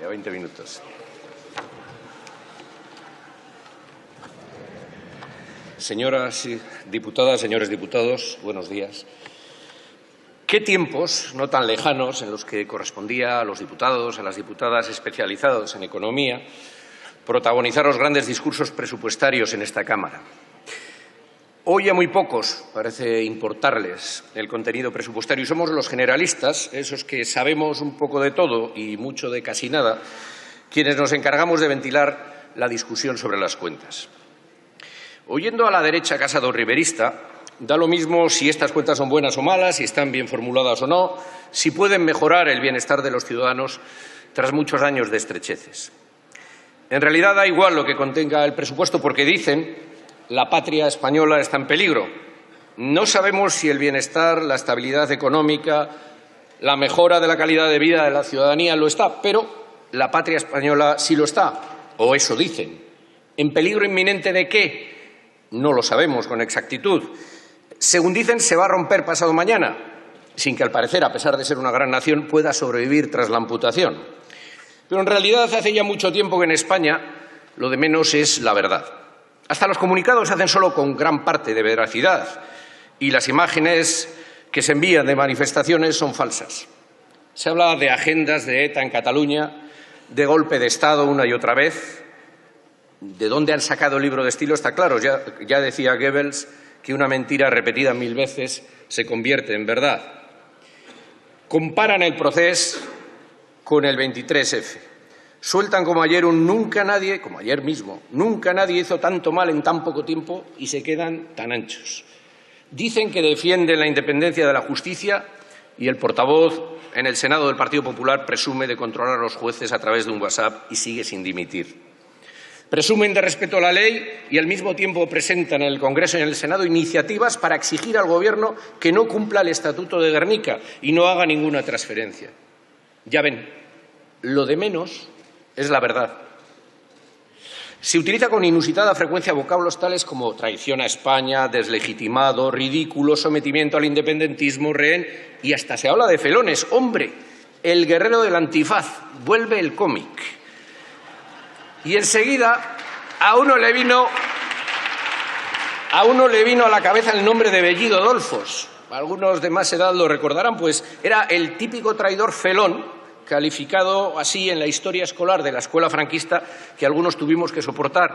media, 20 minutos. Señoras diputadas, señores diputados, buenos días. ¿Qué tiempos, no tan lejanos, en los que correspondía a los diputados, a las diputadas especializados en economía, protagonizar los grandes discursos presupuestarios en esta Cámara? Hoy a muy pocos parece importarles el contenido presupuestario y somos los generalistas, esos que sabemos un poco de todo y mucho de casi nada, quienes nos encargamos de ventilar la discusión sobre las cuentas. Oyendo a la derecha casado-riverista, da lo mismo si estas cuentas son buenas o malas, si están bien formuladas o no, si pueden mejorar el bienestar de los ciudadanos tras muchos años de estrecheces. En realidad da igual lo que contenga el presupuesto porque dicen la patria española está en peligro. No sabemos si el bienestar, la estabilidad económica, la mejora de la calidad de vida de la ciudadanía lo está, pero la patria española sí lo está, o eso dicen. ¿En peligro inminente de qué? No lo sabemos con exactitud. Según dicen, se va a romper pasado mañana, sin que al parecer, a pesar de ser una gran nación, pueda sobrevivir tras la amputación. Pero en realidad hace ya mucho tiempo que en España lo de menos es la verdad. Hasta los comunicados se hacen solo con gran parte de veracidad y las imágenes que se envían de manifestaciones son falsas. Se habla de agendas de ETA en Cataluña, de golpe de Estado una y otra vez. ¿De dónde han sacado el libro de estilo? Está claro, ya decía Goebbels que una mentira repetida 1000 veces se convierte en verdad. Comparan el proceso con el 23F. Sueltan como ayer un nunca nadie, como ayer mismo, nunca nadie hizo tanto mal en tan poco tiempo y se quedan tan anchos. Dicen que defienden la independencia de la justicia y el portavoz en el Senado del Partido Popular presume de controlar a los jueces a través de un WhatsApp y sigue sin dimitir. Presumen de respeto a la ley y al mismo tiempo presentan en el Congreso y en el Senado iniciativas para exigir al Gobierno que no cumpla el Estatuto de Gernika y no haga ninguna transferencia. Ya ven, lo de menos es la verdad. Se utiliza con inusitada frecuencia vocablos tales como traición a España, deslegitimado, ridículo, sometimiento al independentismo, rehén y hasta se habla de felones. ¡Hombre! El guerrero del antifaz, vuelve el cómic. Y enseguida a uno le vino a la cabeza el nombre de Bellido Dolfos. Algunos de más edad lo recordarán, pues era el típico traidor felón, calificado así en la historia escolar de la escuela franquista que algunos tuvimos que soportar.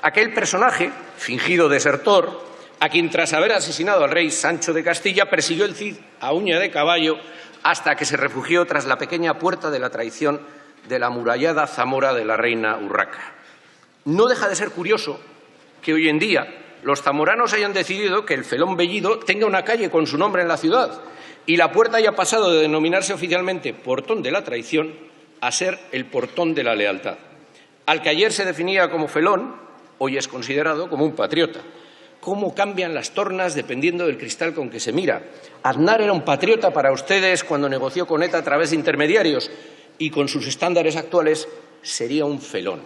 Aquel personaje, fingido desertor, a quien tras haber asesinado al rey Sancho de Castilla persiguió el Cid a uña de caballo hasta que se refugió tras la pequeña puerta de la traición de la amurallada Zamora de la reina Urraca. No deja de ser curioso que hoy en día los zamoranos hayan decidido que el felón Bellido tenga una calle con su nombre en la ciudad y la puerta haya pasado de denominarse oficialmente Portón de la Traición a ser el Portón de la Lealtad. Al que ayer se definía como felón, hoy es considerado como un patriota. ¿Cómo cambian las tornas dependiendo del cristal con que se mira? Aznar era un patriota para ustedes cuando negoció con ETA a través de intermediarios y con sus estándares actuales sería un felón.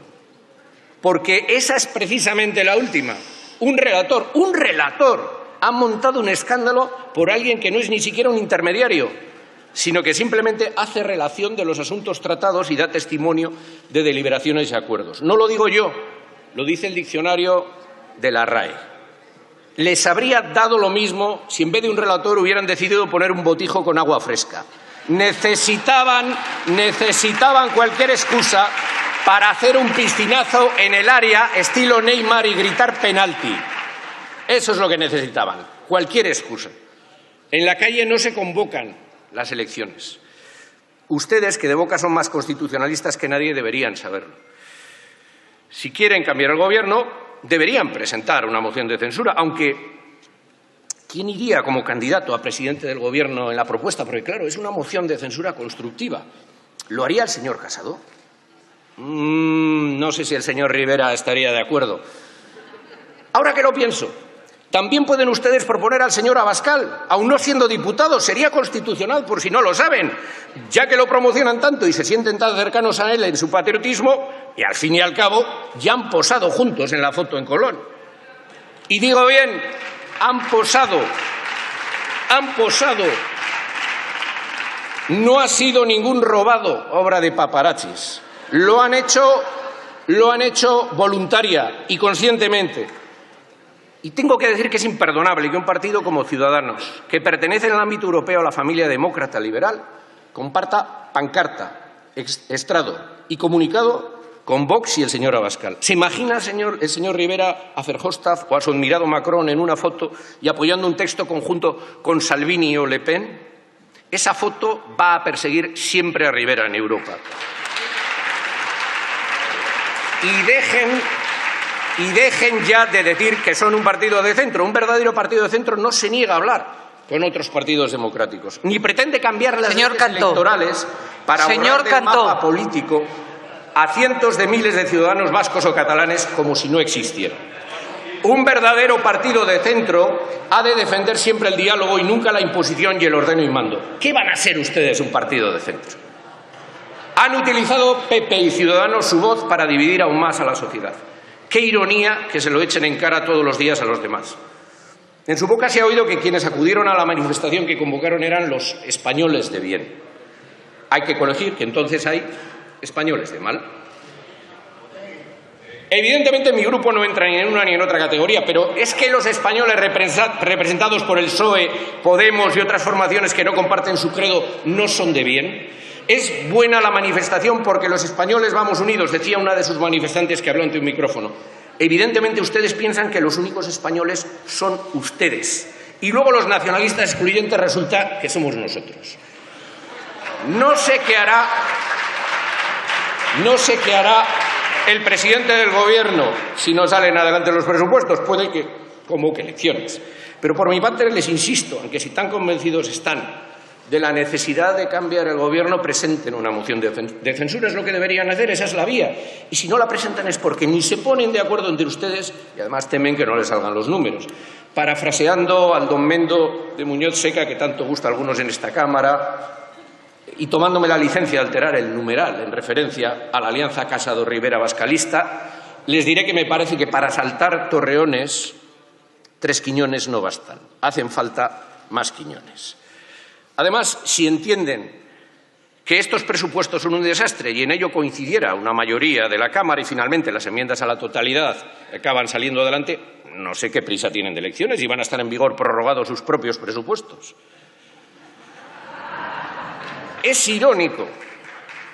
Porque esa es precisamente la última. Un relator ha montado un escándalo por alguien que no es ni siquiera un intermediario, sino que simplemente hace relación de los asuntos tratados y da testimonio de deliberaciones y acuerdos. No lo digo yo, lo dice el diccionario de la RAE. Les habría dado lo mismo si en vez de un relator hubieran decidido poner un botijo con agua fresca. Necesitaban cualquier excusa para hacer un piscinazo en el área estilo Neymar y gritar penalti. Eso es lo que necesitaban, cualquier excusa. En la calle no se convocan las elecciones. Ustedes, que de boca son más constitucionalistas que nadie, deberían saberlo. Si quieren cambiar el Gobierno, deberían presentar una moción de censura, aunque ¿quién iría como candidato a presidente del Gobierno en la propuesta? Porque, claro, es una moción de censura constructiva. ¿Lo haría el señor Casado? No sé si el señor Rivera estaría de acuerdo. Ahora que lo pienso, también pueden ustedes proponer al señor Abascal, aun no siendo diputado, sería constitucional por si no lo saben, ya que lo promocionan tanto y se sienten tan cercanos a él en su patriotismo y al fin y al cabo ya han posado juntos en la foto en Colón. Y digo bien, han posado. No ha sido ningún robado obra de paparazzis. Lo han hecho voluntaria y conscientemente. Y tengo que decir que es imperdonable que un partido como Ciudadanos, que pertenece en el ámbito europeo a la familia demócrata liberal, comparta pancarta, estrado y comunicado con Vox y el señor Abascal. ¿Se imagina el señor Rivera a Verhofstadt o a su admirado Macron en una foto y apoyando un texto conjunto con Salvini o Le Pen? Esa foto va a perseguir siempre a Rivera en Europa. Y dejen ya de decir que son un partido de centro. Un verdadero partido de centro no se niega a hablar con otros partidos democráticos, ni pretende cambiar las leyes electorales para borrar del mapa político a cientos de miles de ciudadanos vascos o catalanes como si no existieran. Un verdadero partido de centro ha de defender siempre el diálogo y nunca la imposición y el ordeno y mando. ¿Qué van a ser ustedes un partido de centro? Han utilizado PP y Ciudadanos su voz para dividir aún más a la sociedad. Qué ironía que se lo echen en cara todos los días a los demás. En su boca se ha oído que quienes acudieron a la manifestación que convocaron eran los españoles de bien. Hay que corregir que entonces hay españoles de mal. Evidentemente mi grupo no entra ni en una ni en otra categoría, pero es que los españoles representados por el PSOE, Podemos y otras formaciones que no comparten su credo no son de bien. Es buena la manifestación porque los españoles vamos unidos, decía una de sus manifestantes que habló ante un micrófono. Evidentemente ustedes piensan que los únicos españoles son ustedes y luego los nacionalistas excluyentes resulta que somos nosotros. No sé qué hará el presidente del Gobierno si no salen adelante los presupuestos. Puede que convoque elecciones. Pero por mi parte les insisto en que si tan convencidos están de la necesidad de cambiar el Gobierno, presenten una moción de censura. Es lo que deberían hacer, esa es la vía. Y si no la presentan es porque ni se ponen de acuerdo entre ustedes y además temen que no les salgan los números. Parafraseando al don Mendo de Muñoz Seca, que tanto gusta a algunos en esta Cámara, y tomándome la licencia de alterar el numeral en referencia a la alianza Casado-Rivera-Bascalista, les diré que me parece que para saltar torreones 3 Quiñones no bastan. Hacen falta más Quiñones. Además, si entienden que estos presupuestos son un desastre y en ello coincidiera una mayoría de la Cámara y finalmente las enmiendas a la totalidad acaban saliendo adelante, no sé qué prisa tienen de elecciones y van a estar en vigor prorrogados sus propios presupuestos. Es irónico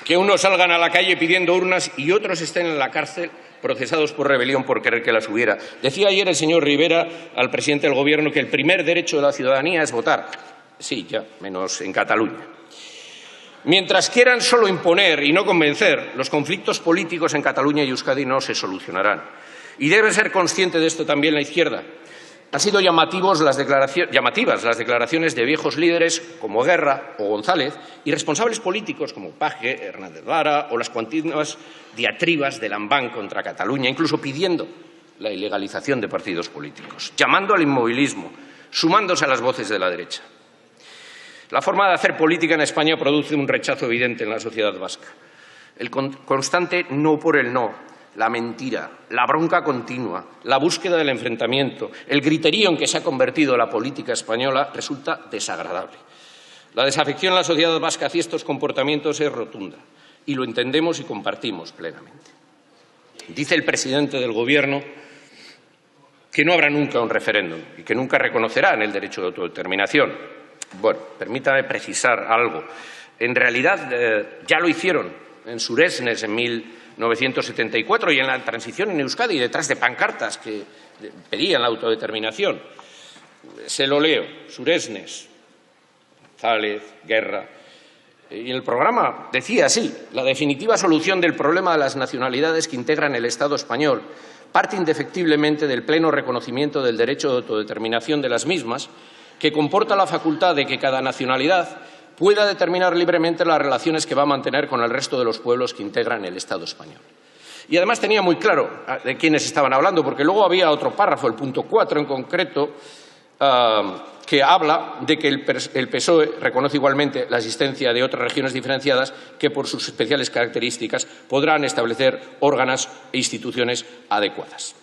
que unos salgan a la calle pidiendo urnas y otros estén en la cárcel procesados por rebelión por querer que las hubiera. Decía ayer el señor Rivera al presidente del Gobierno que el primer derecho de la ciudadanía es votar. Sí, ya, menos en Cataluña. Mientras quieran solo imponer y no convencer, los conflictos políticos en Cataluña y Euskadi no se solucionarán. Y debe ser consciente de esto también la izquierda. Han sido llamativas las declaraciones de viejos líderes como Guerra o González y responsables políticos como Paje, Hernández Lara o las continuas diatribas de Lambán contra Cataluña, incluso pidiendo la ilegalización de partidos políticos, llamando al inmovilismo, sumándose a las voces de la derecha. La forma de hacer política en España produce un rechazo evidente en la sociedad vasca. El constante no por el no, la mentira, la bronca continua, la búsqueda del enfrentamiento, el griterío en que se ha convertido la política española resulta desagradable. La desafección en la sociedad vasca hacia estos comportamientos es rotunda y lo entendemos y compartimos plenamente. Dice el presidente del Gobierno que no habrá nunca un referéndum y que nunca reconocerán el derecho de autodeterminación. Bueno, permítame precisar algo. En realidad ya lo hicieron en Suresnes en 1974 y en la transición en Euskadi, detrás de pancartas que pedían la autodeterminación. Se lo leo. Suresnes, González, Guerra. Y el programa decía así: la definitiva solución del problema de las nacionalidades que integran el Estado español parte indefectiblemente del pleno reconocimiento del derecho de autodeterminación de las mismas, que comporta la facultad de que cada nacionalidad pueda determinar libremente las relaciones que va a mantener con el resto de los pueblos que integran el Estado español. Y además tenía muy claro de quiénes estaban hablando, porque luego había otro párrafo, el punto 4 en concreto, que habla de que el PSOE reconoce igualmente la existencia de otras regiones diferenciadas que, por sus especiales características, podrán establecer órganos e instituciones adecuadas.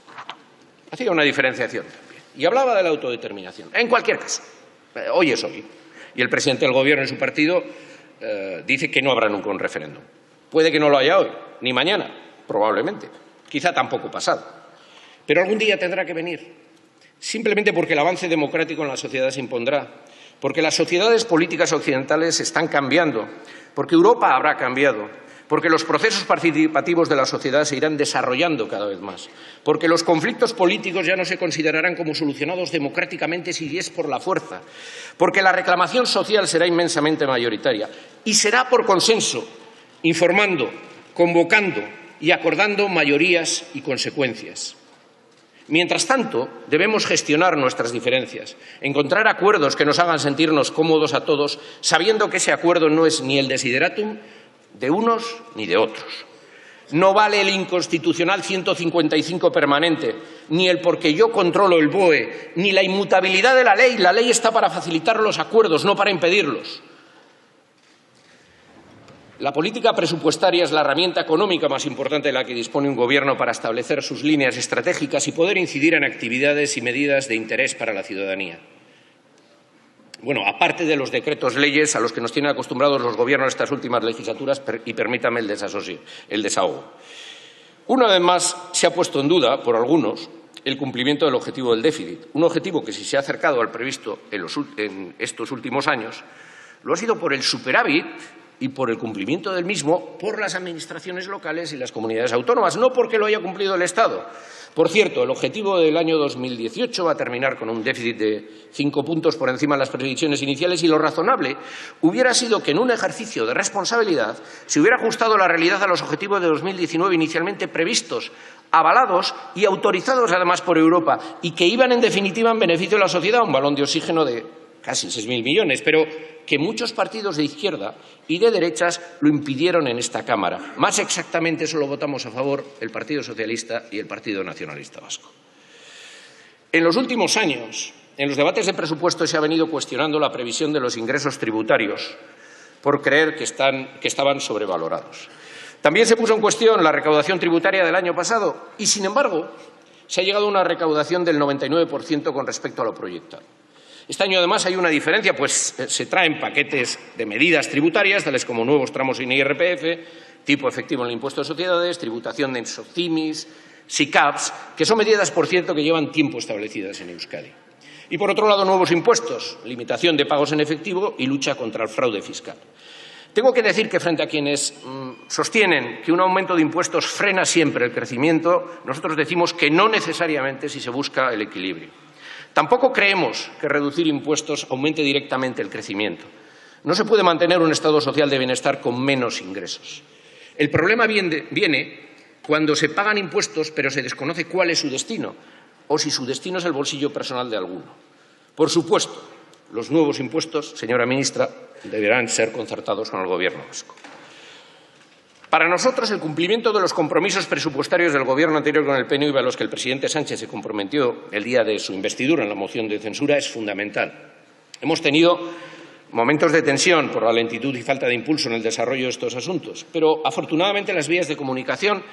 Hacía una diferenciación también. Y hablaba de la autodeterminación. En cualquier caso, hoy es hoy. Y el presidente del Gobierno y su partido dice que no habrá nunca un referéndum. Puede que no lo haya hoy, ni mañana, probablemente, quizá tampoco pasado. Pero algún día tendrá que venir, simplemente porque el avance democrático en la sociedad se impondrá, porque las sociedades políticas occidentales están cambiando, porque Europa habrá cambiado, porque los procesos participativos de la sociedad se irán desarrollando cada vez más, porque los conflictos políticos ya no se considerarán como solucionados democráticamente si es por la fuerza, porque la reclamación social será inmensamente mayoritaria y será por consenso, informando, convocando y acordando mayorías y consecuencias. Mientras tanto, debemos gestionar nuestras diferencias, encontrar acuerdos que nos hagan sentirnos cómodos a todos, sabiendo que ese acuerdo no es ni el desideratum de unos ni de otros. No vale el inconstitucional 155 permanente, ni el porque yo controlo el BOE, ni la inmutabilidad de la ley. La ley está para facilitar los acuerdos, no para impedirlos. La política presupuestaria es la herramienta económica más importante de la que dispone un gobierno para establecer sus líneas estratégicas y poder incidir en actividades y medidas de interés para la ciudadanía. Bueno, aparte de los decretos leyes a los que nos tienen acostumbrados los gobiernos de estas últimas legislaturas, y permítame el desahogo. Una vez más se ha puesto en duda, por algunos, el cumplimiento del objetivo del déficit, un objetivo que, si se ha acercado al previsto en estos últimos años, lo ha sido por el superávit y por el cumplimiento del mismo por las administraciones locales y las comunidades autónomas, no porque lo haya cumplido el Estado. Por cierto, el objetivo del año 2018 va a terminar con un déficit de 5 puntos por encima de las previsiones iniciales y lo razonable hubiera sido que en un ejercicio de responsabilidad se hubiera ajustado la realidad a los objetivos de 2019 inicialmente previstos, avalados y autorizados además por Europa y que iban en definitiva en beneficio de la sociedad, un balón de oxígeno de casi 6.000 millones, pero que muchos partidos de izquierda y de derechas lo impidieron en esta Cámara. Más exactamente, solo votamos a favor el Partido Socialista y el Partido Nacionalista Vasco. En los últimos años, en los debates de presupuestos se ha venido cuestionando la previsión de los ingresos tributarios por creer que estaban sobrevalorados. También se puso en cuestión la recaudación tributaria del año pasado y, sin embargo, se ha llegado a una recaudación del 99% con respecto a lo proyectado. Este año, además, hay una diferencia, pues se traen paquetes de medidas tributarias, tales como nuevos tramos en IRPF, tipo efectivo en el impuesto de sociedades, tributación de SOCIMIS, SICAPs, que son medidas, por cierto, que llevan tiempo establecidas en Euskadi. Y, por otro lado, nuevos impuestos, limitación de pagos en efectivo y lucha contra el fraude fiscal. Tengo que decir que, frente a quienes sostienen que un aumento de impuestos frena siempre el crecimiento, nosotros decimos que no necesariamente si se busca el equilibrio. Tampoco creemos que reducir impuestos aumente directamente el crecimiento. No se puede mantener un estado social de bienestar con menos ingresos. El problema viene cuando se pagan impuestos pero se desconoce cuál es su destino o si su destino es el bolsillo personal de alguno. Por supuesto, los nuevos impuestos, señora ministra, deberán ser concertados con el Gobierno vasco. Para nosotros, el cumplimiento de los compromisos presupuestarios del Gobierno anterior con el PNV a los que el presidente Sánchez se comprometió el día de su investidura en la moción de censura es fundamental. Hemos tenido momentos de tensión por la lentitud y falta de impulso en el desarrollo de estos asuntos, pero afortunadamente las vías de comunicación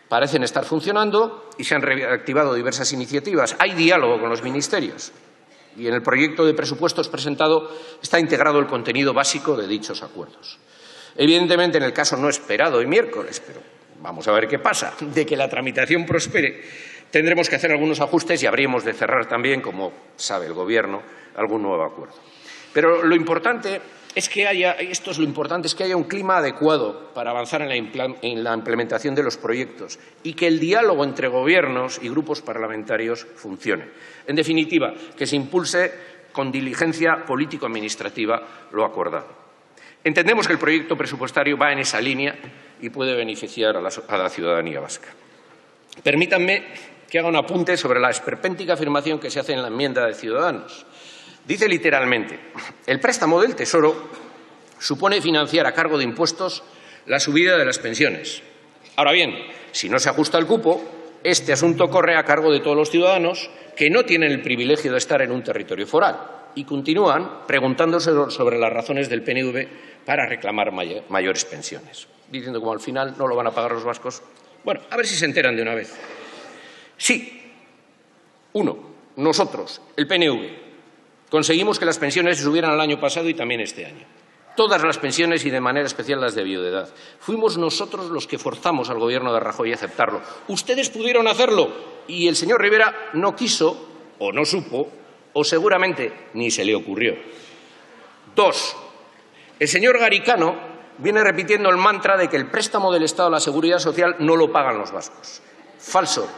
parecen estar funcionando y se han reactivado diversas iniciativas. Hay diálogo con los ministerios y en el proyecto de presupuestos presentado está integrado el contenido básico de dichos acuerdos. Evidentemente, en el caso no esperado hoy miércoles, pero vamos a ver qué pasa, de que la tramitación prospere, tendremos que hacer algunos ajustes y habríamos de cerrar también, como sabe el Gobierno, algún nuevo acuerdo. Pero lo importante es que haya un clima adecuado para avanzar en la implementación de los proyectos y que el diálogo entre gobiernos y grupos parlamentarios funcione. En definitiva, que se impulse con diligencia político-administrativa lo acordado. Entendemos que el proyecto presupuestario va en esa línea y puede beneficiar a la ciudadanía vasca. Permítanme que haga un apunte sobre la esperpéntica afirmación que se hace en la enmienda de Ciudadanos. Dice literalmente: el préstamo del Tesoro supone financiar a cargo de impuestos la subida de las pensiones. Ahora bien, si no se ajusta el cupo, este asunto corre a cargo de todos los ciudadanos que no tienen el privilegio de estar en un territorio foral y continúan preguntándose sobre las razones del PNV para reclamar mayores pensiones, diciendo como al final no lo van a pagar los vascos. Bueno, a ver si se enteran de una vez. Sí, nosotros, el PNV, conseguimos que las pensiones se subieran el año pasado y también este año. todas las pensiones y de manera especial las de viudedad. Fuimos nosotros los que forzamos al Gobierno de Rajoy a aceptarlo. Ustedes pudieron hacerlo y el señor Rivera no quiso o no supo o seguramente ni se le ocurrió. 2. El señor Garicano viene repitiendo el mantra de que el préstamo del Estado a la Seguridad Social no lo pagan los vascos. Falso.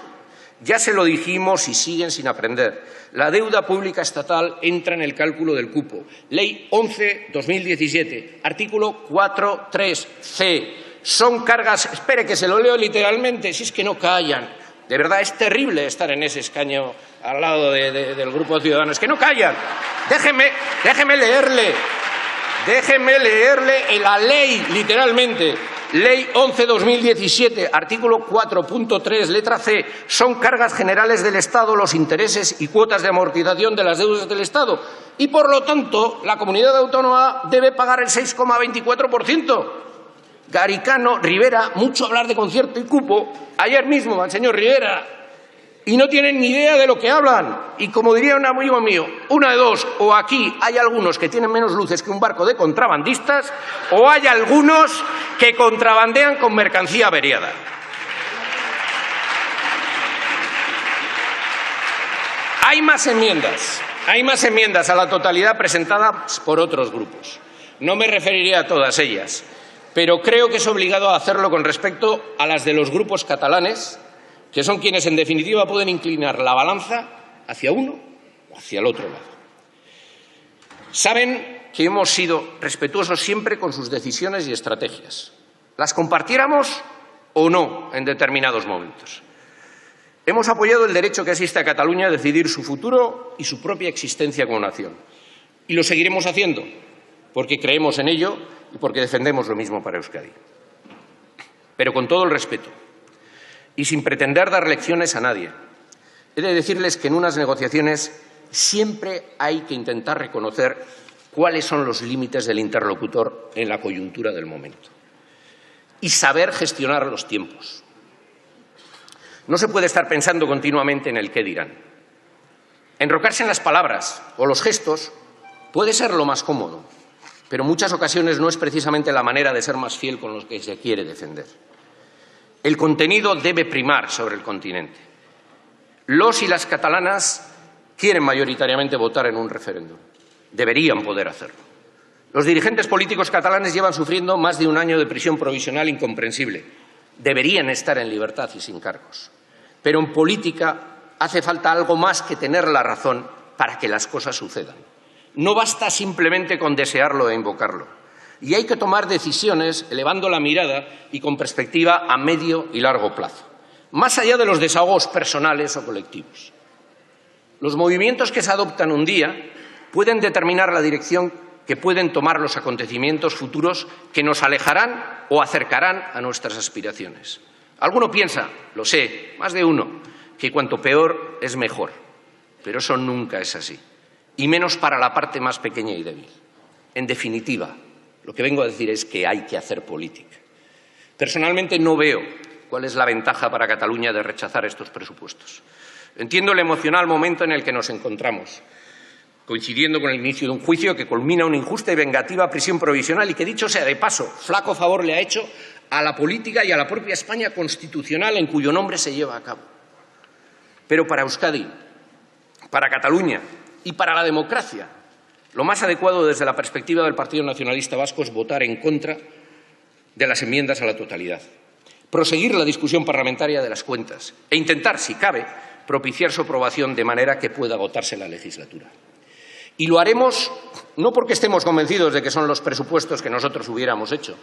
Ya se lo dijimos y siguen sin aprender. La deuda pública estatal entra en el cálculo del cupo. Ley 11/2017, artículo 4.3c. Son cargas... Espere, que se lo leo literalmente, si es que no callan. De verdad, es terrible estar en ese escaño al lado del Grupo de Ciudadanos. ¡Que no callan! Déjeme leerle. Déjeme leerle en la ley, literalmente. Ley 11/2017, artículo 4.3, letra C. Son cargas generales del Estado los intereses y cuotas de amortización de las deudas del Estado. Y, por lo tanto, la comunidad autónoma debe pagar el 6,24%. Garicano, Rivera, mucho hablar de concierto y cupo. Ayer mismo al señor Rivera. Y no tienen ni idea de lo que hablan. Y como diría un amigo mío, una de dos, o aquí hay algunos que tienen menos luces que un barco de contrabandistas, o hay algunos que contrabandean con mercancía averiada. Hay más enmiendas a la totalidad presentadas por otros grupos. No me referiré a todas ellas, pero creo que es obligado a hacerlo con respecto a las de los grupos catalanes, que son quienes, en definitiva, pueden inclinar la balanza hacia uno o hacia el otro lado. Saben que hemos sido respetuosos siempre con sus decisiones y estrategias, las compartiéramos o no en determinados momentos. Hemos apoyado el derecho que asiste a Cataluña a decidir su futuro y su propia existencia como nación. Y lo seguiremos haciendo, porque creemos en ello y porque defendemos lo mismo para Euskadi. Pero con todo el respeto, y sin pretender dar lecciones a nadie, he de decirles que en unas negociaciones siempre hay que intentar reconocer cuáles son los límites del interlocutor en la coyuntura del momento y saber gestionar los tiempos. No se puede estar pensando continuamente en el qué dirán. Enrocarse en las palabras o los gestos puede ser lo más cómodo, pero en muchas ocasiones no es precisamente la manera de ser más fiel con lo que se quiere defender. El contenido debe primar sobre el continente. Los y las catalanas quieren mayoritariamente votar en un referéndum. Deberían poder hacerlo. Los dirigentes políticos catalanes llevan sufriendo más de un año de prisión provisional incomprensible. Deberían estar en libertad y sin cargos. Pero en política hace falta algo más que tener la razón para que las cosas sucedan. No basta simplemente con desearlo e invocarlo. Y hay que tomar decisiones elevando la mirada y con perspectiva a medio y largo plazo, más allá de los desahogos personales o colectivos. Los movimientos que se adoptan un día pueden determinar la dirección que pueden tomar los acontecimientos futuros que nos alejarán o acercarán a nuestras aspiraciones. Alguno piensa, lo sé, más de uno, que cuanto peor es mejor, pero eso nunca es así, y menos para la parte más pequeña y débil. En definitiva, lo que vengo a decir es que hay que hacer política. Personalmente no veo cuál es la ventaja para Cataluña de rechazar estos presupuestos. Entiendo el emocional momento en el que nos encontramos, coincidiendo con el inicio de un juicio que culmina una injusta y vengativa prisión provisional y que, dicho sea de paso, flaco favor le ha hecho a la política y a la propia España constitucional en cuyo nombre se lleva a cabo. Pero para Euskadi, para Cataluña y para la democracia, lo más adecuado desde la perspectiva del Partido Nacionalista Vasco es votar en contra de las enmiendas a la totalidad, proseguir la discusión parlamentaria de las cuentas e intentar, si cabe, propiciar su aprobación de manera que pueda agotarse la legislatura. Y lo haremos no porque estemos convencidos de que son los presupuestos que nosotros hubiéramos hecho,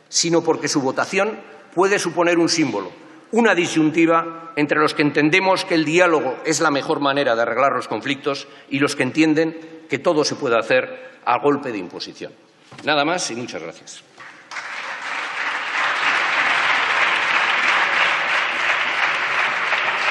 sino porque su votación puede suponer un símbolo, una disyuntiva entre los que entendemos que el diálogo es la mejor manera de arreglar los conflictos y los que entienden que todo se puede hacer a golpe de imposición. Nada más y muchas gracias.